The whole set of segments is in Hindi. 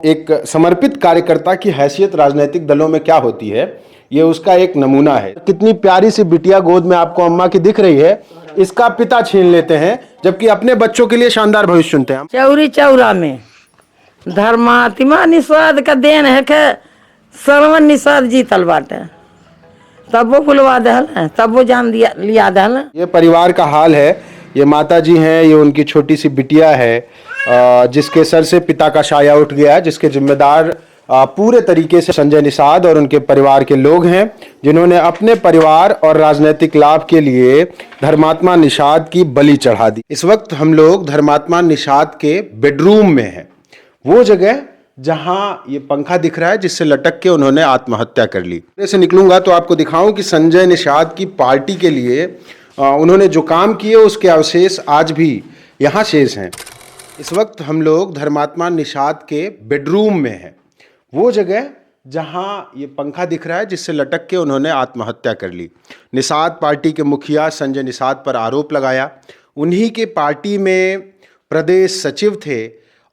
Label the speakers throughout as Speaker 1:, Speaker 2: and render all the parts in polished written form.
Speaker 1: एक समर्पित कार्यकर्ता की हैसियत राजनीतिक दलों में क्या होती है, ये उसका एक नमूना है। कितनी प्यारी सी बिटिया गोद में आपको अम्मा की दिख रही है, इसका पिता छीन लेते हैं, जबकि अपने बच्चों के लिए शानदार भविष्य चुनते हैं।
Speaker 2: चौरी चौरा में धर्मात्मा निषाद का देन है के श्रवण निषाद जीतल बाटे, तब वो बुलवा दहल, तब वो जान दिया लिया दहल।
Speaker 1: ये परिवार का हाल है। ये माता जी हैं, ये उनकी छोटी सी बिटिया है जिसके सर से पिता का साया उठ गया, जिसके जिम्मेदार पूरे तरीके से संजय निषाद और उनके परिवार के लोग हैं, जिन्होंने अपने परिवार और राजनीतिक लाभ के लिए धर्मात्मा निषाद की बलि चढ़ा दी। इस वक्त हम लोग धर्मात्मा निषाद के बेडरूम में हैं, वो जगह जहां ये पंखा दिख रहा है जिससे लटक के उन्होंने आत्महत्या कर ली। से निकलूंगा तो आपको दिखाऊं कि संजय निषाद की पार्टी के लिए उन्होंने जो काम किए उसके अवशेष आज भी यहाँ शेष हैं। इस वक्त हम लोग धर्मात्मा निषाद के बेडरूम में हैं, वो जगह जहां ये पंखा दिख रहा है जिससे लटक के उन्होंने आत्महत्या कर ली। निषाद पार्टी के मुखिया संजय निषाद पर आरोप लगाया, उन्हीं के पार्टी में प्रदेश सचिव थे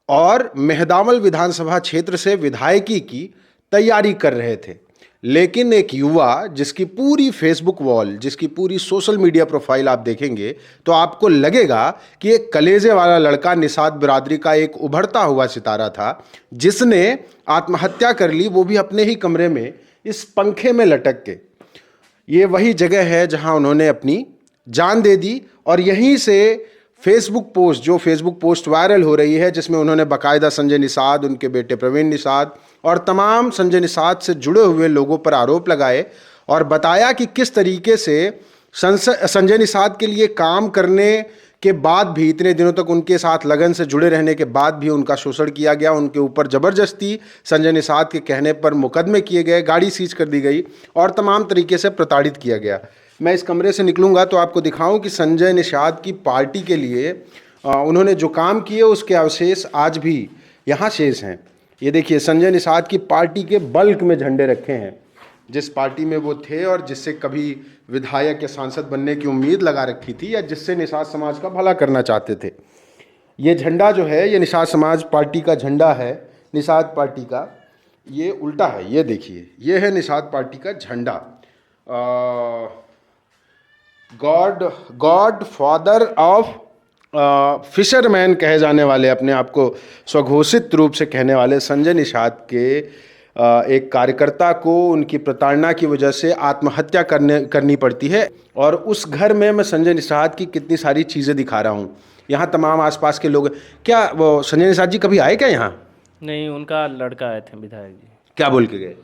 Speaker 1: और मेहदावल विधानसभा क्षेत्र से विधायकी की तैयारी कर रहे थे। लेकिन एक युवा जिसकी पूरी फेसबुक वॉल, जिसकी पूरी सोशल मीडिया प्रोफाइल आप देखेंगे तो आपको लगेगा कि एक कलेजे वाला लड़का निषाद बिरादरी का एक उभरता हुआ सितारा था, जिसने आत्महत्या कर ली, वो भी अपने ही कमरे में इस पंखे में लटक के। ये वही जगह है जहां उन्होंने अपनी जान दे दी और यहीं से फेसबुक पोस्ट, जो फेसबुक पोस्ट वायरल हो रही है जिसमें उन्होंने बाकायदा संजय निषाद, उनके बेटे प्रवीण निषाद और तमाम संजय निषाद से जुड़े हुए लोगों पर आरोप लगाए और बताया कि किस तरीके से संजय निषाद के लिए काम करने के बाद भी, इतने दिनों तक उनके साथ लगन से जुड़े रहने के बाद भी उनका शोषण किया गया, उनके ऊपर ज़बरदस्ती संजय निषाद के कहने पर मुकदमे किए गए, गाड़ी सीज कर दी गई और तमाम तरीके से प्रताड़ित किया गया। मैं इस कमरे से निकलूंगा तो आपको दिखाऊं कि संजय निषाद की पार्टी के लिए उन्होंने जो काम किए उसके अवशेष आज भी यहाँ शेष हैं। ये देखिए, संजय निषाद की पार्टी के बल्क में झंडे रखे हैं, जिस पार्टी में वो थे और जिससे कभी विधायक या सांसद बनने की उम्मीद लगा रखी थी या जिससे निषाद समाज का भला करना चाहते थे। ये झंडा जो है, ये निषाद समाज पार्टी का झंडा है। निषाद पार्टी का ये उल्टा है, ये देखिए, ये है निषाद पार्टी का झंडा। गॉड फादर ऑफ फिशरमैन कहे जाने वाले, अपने आप को स्वघोषित रूप से कहने वाले संजय निषाद के एक कार्यकर्ता को उनकी प्रताड़ना की वजह से आत्महत्या करनी पड़ती है। और उस घर में मैं संजय निषाद की कितनी सारी चीज़ें दिखा रहा हूँ। यहाँ तमाम आसपास के लोग, क्या वो संजय निषाद जी कभी आए क्या यहाँ?
Speaker 3: नहीं, उनका लड़का आए थे विधायक जी।
Speaker 1: क्या बोल के गए?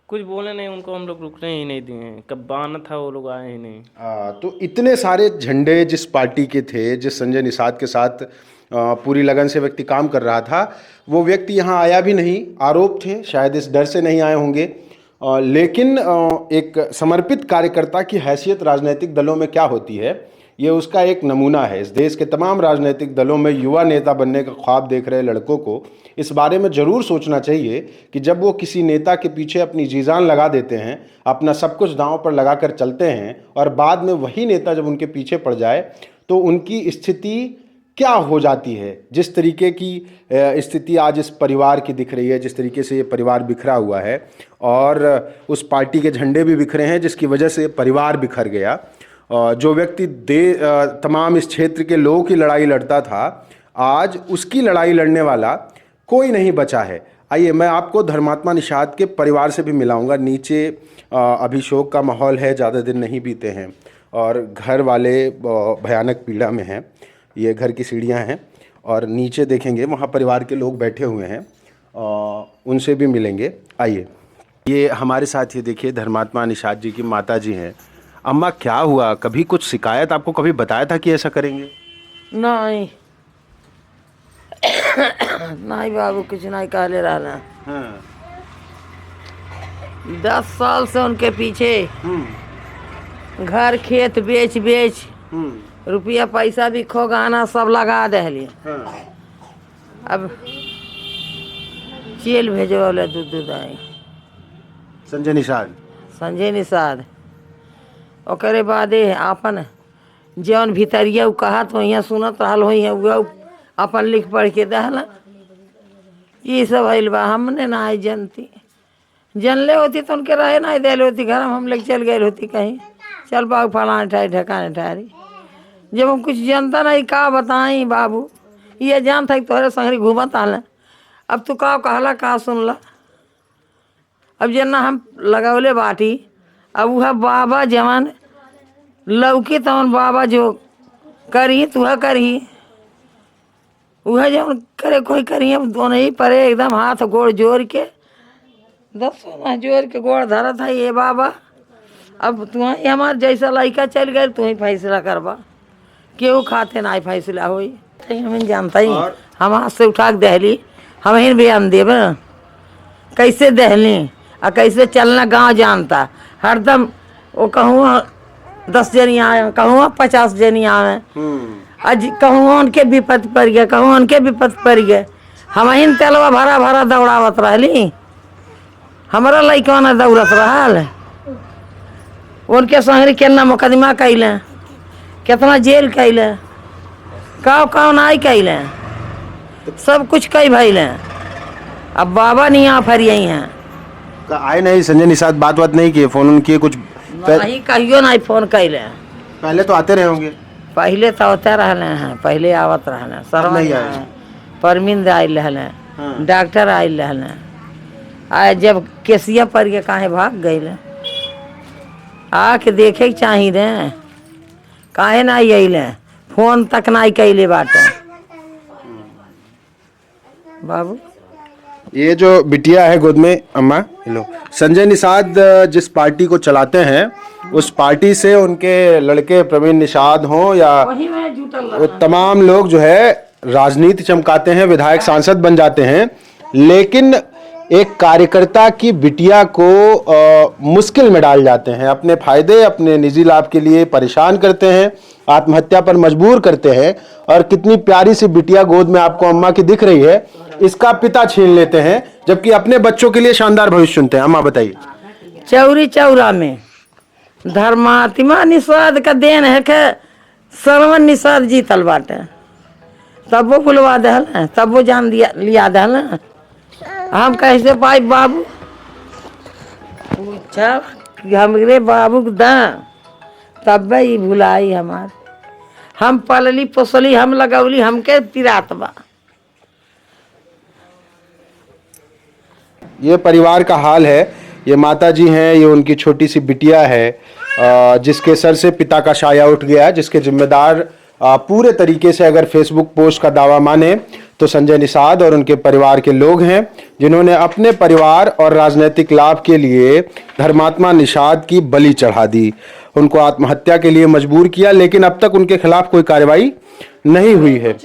Speaker 3: कुछ बोले नहीं, उनको हम लोग रुकने ही नहीं दिए, कब बाना था वो लोग आए ही नहीं।
Speaker 1: तो इतने सारे झंडे जिस पार्टी के थे, जिस संजय निषाद के साथ पूरी लगन से व्यक्ति काम कर रहा था, वो व्यक्ति यहाँ आया भी नहीं। आरोप थे, शायद इस डर से नहीं आए होंगे। लेकिन एक समर्पित कार्यकर्ता की हैसियत राजनीतिक दलों में क्या होती है, ये उसका एक नमूना है। इस देश के तमाम राजनीतिक दलों में युवा नेता बनने का ख्वाब देख रहे लड़कों को इस बारे में ज़रूर सोचना चाहिए कि जब वो किसी नेता के पीछे अपनी जी-जान लगा देते हैं, अपना सब कुछ दांव पर लगा कर चलते हैं और बाद में वही नेता जब उनके पीछे पड़ जाए तो उनकी स्थिति क्या हो जाती है। जिस तरीके की स्थिति आज इस परिवार की दिख रही है, जिस तरीके से ये परिवार बिखरा हुआ है और उस पार्टी के झंडे भी बिखरे हैं, जिसकी वजह से परिवार बिखर गया। जो व्यक्ति तमाम इस क्षेत्र के लोगों की लड़ाई लड़ता था, आज उसकी लड़ाई लड़ने वाला कोई नहीं बचा है। आइए, मैं आपको धर्मात्मा निषाद के परिवार से भी मिलाऊंगा। नीचे अभी शोक का माहौल है, ज़्यादा दिन नहीं बीते हैं और घर वाले भयानक पीड़ा में हैं। ये घर की सीढ़ियां हैं और नीचे देखेंगे वहाँ परिवार के लोग बैठे हुए हैं, उनसे भी मिलेंगे। आइए, ये हमारे साथ ही देखिए धर्मात्मा निषाद जी की माता जी हैं। अम्मा, क्या हुआ? कभी कुछ शिकायत आपको कभी बताया था कि ऐसा करेंगे?
Speaker 2: नहीं नहीं बाबू, कुछ नहीं कहले रहना।
Speaker 1: हाँ।
Speaker 2: 10 साल से उनके पीछे घर खेत बेच रुपया पैसा भी खो गाना सब लगा दहली।
Speaker 1: हाँ।
Speaker 2: अब जेल भेजे वाले दूध आई संजय निषाद। ओकरे बादे अपन जौन भीतरिया कहा तो यहाँ सुनत रहल हो, अपन लिख पढ़ के दहला। ये सब भइल बा, हमने ना आई जनती। जनले होती तो उनके रहे ना दे होती घर में, हम लेके चल गए होती कहीं, चल बाबू फलाने ठाई ठकाने ठहरी। जब हम कुछ जानता नहीं का बताई बाबू, ये जानता है तोहरे संगरी घूमत आल। अब तू का कहला का सुनला। अब जना हम लगौले बाटी, अब वह बाबा जवान लौकी तवन बाबा जो करी तुह करी, वह जवन करे कोई करी। अब दोनों ही परे एकदम हाथ गोड़ जोड़ के, 10 जोड़ के गोड़ धरा था ये बाबा। अब तुम्हें हमार जैसा लड़का चल गए, तू ही फैसला करबा, केहू खाते ना फैसला होई। हमें जानता ही हम हाथ से उठा के दहली, हम ही बयान देव कैसे दहली और कैसे चलना। गांव जानता हरदम, वो कहूँ 10 जनी आए, कहूँ 50 जनी आए, आज कहूँ उनके विपत पड़ गए, कहूँ उनके विपत पड़ गए। हम ही तेलवा भरा भरा दौड़ावत रहली, हमारा लड़का न दौड़त रहल। उनके संगरी केतना मुकदमा कैले, कितना जेल कैले, काव नाई कैले, सब कुछ कई भैले। अब बाबा नहीं आ फरिया हैं,
Speaker 1: आए नहीं संजय निषाद, बात नहीं किए, फोन उन किए कुछ
Speaker 2: नहीं कहियो नहीं फोन कैले।
Speaker 1: पहले तो आते रहे होंगे।
Speaker 2: पहले तो होते रहले हैं, पहले आवत रहले, सरवन आए, परमिंद आयल रहले, डॉक्टर आयल रहले। आए जब केसिया पड़ गए काहे भाग गए, आके देखे के चाही रे, काहे ना अइले, फोन तक ना कैले बाटे बाबू।
Speaker 1: ये जो बिटिया है गोद में, अम्मा हेलो, संजय निषाद जिस पार्टी को चलाते हैं, उस पार्टी से उनके लड़के प्रवीण निषाद हों या वो तमाम लोग जो है राजनीति चमकाते हैं, विधायक सांसद बन जाते हैं, लेकिन एक कार्यकर्ता की बिटिया को मुश्किल में डाल जाते हैं, अपने फायदे अपने निजी लाभ के लिए परेशान करते हैं, आत्महत्या पर मजबूर करते हैं। और कितनी प्यारी सी बिटिया गोद में आपको अम्मा की दिख रही है, इसका पिता छीन लेते हैं, जबकि अपने बच्चों के लिए शानदार भविष्य चुनते हैं। अम्मा बताइए।
Speaker 2: चौरी चौरा में धर्मात्मा निषाद का देन है के सरवन निषाद जीतल बाटे, तब वो बुलवा दहल, तब वो जान दिया लिया दहल। हम कैसे पाई बाबू, पूछा हमरे बाबू दा, तब ही भुलाई हमार। हम पलली पोसली, हम लगौली, हमके पिरात बा।
Speaker 1: ये परिवार का हाल है। ये माता जी हैं, ये उनकी छोटी सी बिटिया है जिसके सर से पिता का साया उठ गया है, जिसके जिम्मेदार पूरे तरीके से अगर फेसबुक पोस्ट का दावा माने तो संजय निषाद और उनके परिवार के लोग हैं, जिन्होंने अपने परिवार और राजनीतिक लाभ के लिए धर्मात्मा निषाद की बलि चढ़ा दी, उनको आत्महत्या के लिए मजबूर किया, लेकिन अब तक उनके खिलाफ कोई कार्रवाई नहीं हुई है।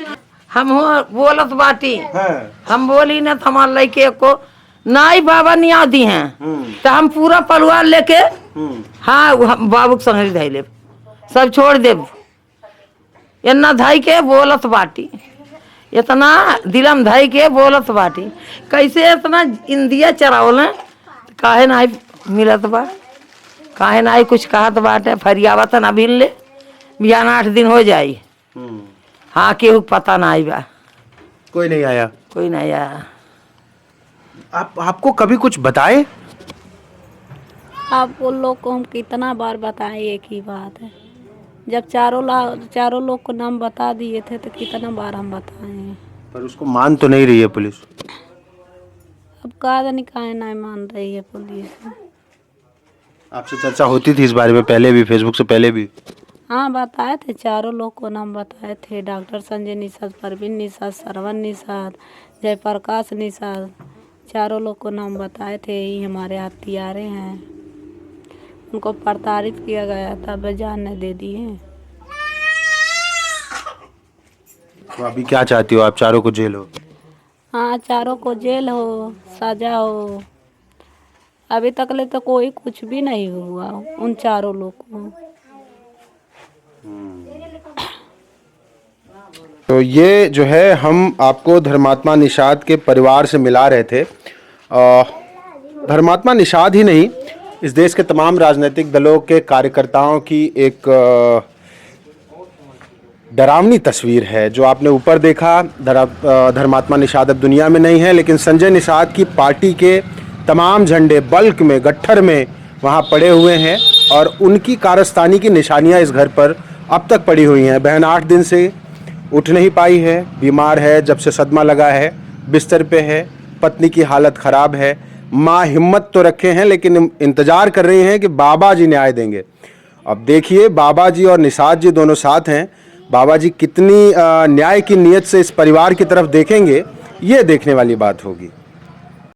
Speaker 2: हम बोलत बाटी, हम बोली ना हमारे लड़के को नाई बाबा नहीं आती हैं, तो हम पूरा परिवार लेके हाँ बाबू के संग धैले सब छोड़ देव। इतना धाई के बोलत बाटी, इतना दिलम धाई के बोलत बाटी, कैसे इतना इंदिया चरावल काहे ना मिलत बा, काहे ना कुछ कहत बाटे। फरियावत ना बिन ले बिहान 8 दिन हो जाई, हाँ केहू पता ना आई बा,
Speaker 1: कोई नहीं आया,
Speaker 2: कोई नहीं आया।
Speaker 1: आपको कभी कुछ बताए?
Speaker 4: आप लोग को हम कितना बार बताएं, एक ही बात है। जब चारों लोग को नाम बता दिए थे तो कितना बार हम बताएं,
Speaker 1: पर उसको मान तो नहीं रही है पुलिस।
Speaker 4: अब कहा जाने काहे नहीं मान रही है पुलिस।
Speaker 1: आपसे चर्चा होती थी इस बारे में पहले भी, फेसबुक से पहले भी?
Speaker 4: हाँ बताए थे, चारों लोग को नाम बताए थे, डॉक्टर संजय निषाद, परवीन निषाद, सरवन निषाद, जयप्रकाश निषाद, चारों लोग को नाम बताए थे। ये हमारे हत्यारे हैं, उनको प्रताड़ित किया गया था, वे जान दे दिए।
Speaker 1: तो अभी क्या चाहती हो आप? चारों को जेल हो?
Speaker 4: हाँ चारों को जेल हो, सजा हो। अभी तक ले तो कोई कुछ भी नहीं हुआ उन चारों लोग को।
Speaker 1: तो ये जो है हम आपको धर्मात्मा निषाद के परिवार से मिला रहे थे। धर्मात्मा निषाद ही नहीं, इस देश के तमाम राजनीतिक दलों के कार्यकर्ताओं की एक डरावनी तस्वीर है जो आपने ऊपर देखा। धर्मात्मा निषाद अब दुनिया में नहीं है, लेकिन संजय निषाद की पार्टी के तमाम झंडे बल्क में, गट्ठर में वहाँ पड़े हुए हैं और उनकी कारस्तानी की निशानियाँ इस घर पर अब तक पड़ी हुई हैं। बहन 8 दिन से उठ नहीं पाई है, बीमार है, जब से सदमा लगा है बिस्तर पे है, पत्नी की हालत ख़राब है। माँ हिम्मत तो रखे हैं लेकिन इंतज़ार कर रही हैं कि बाबा जी न्याय देंगे। अब देखिए, बाबा जी और निषाद जी दोनों साथ हैं। बाबा जी कितनी न्याय की नीयत से इस परिवार की तरफ देखेंगे, ये देखने वाली बात होगी।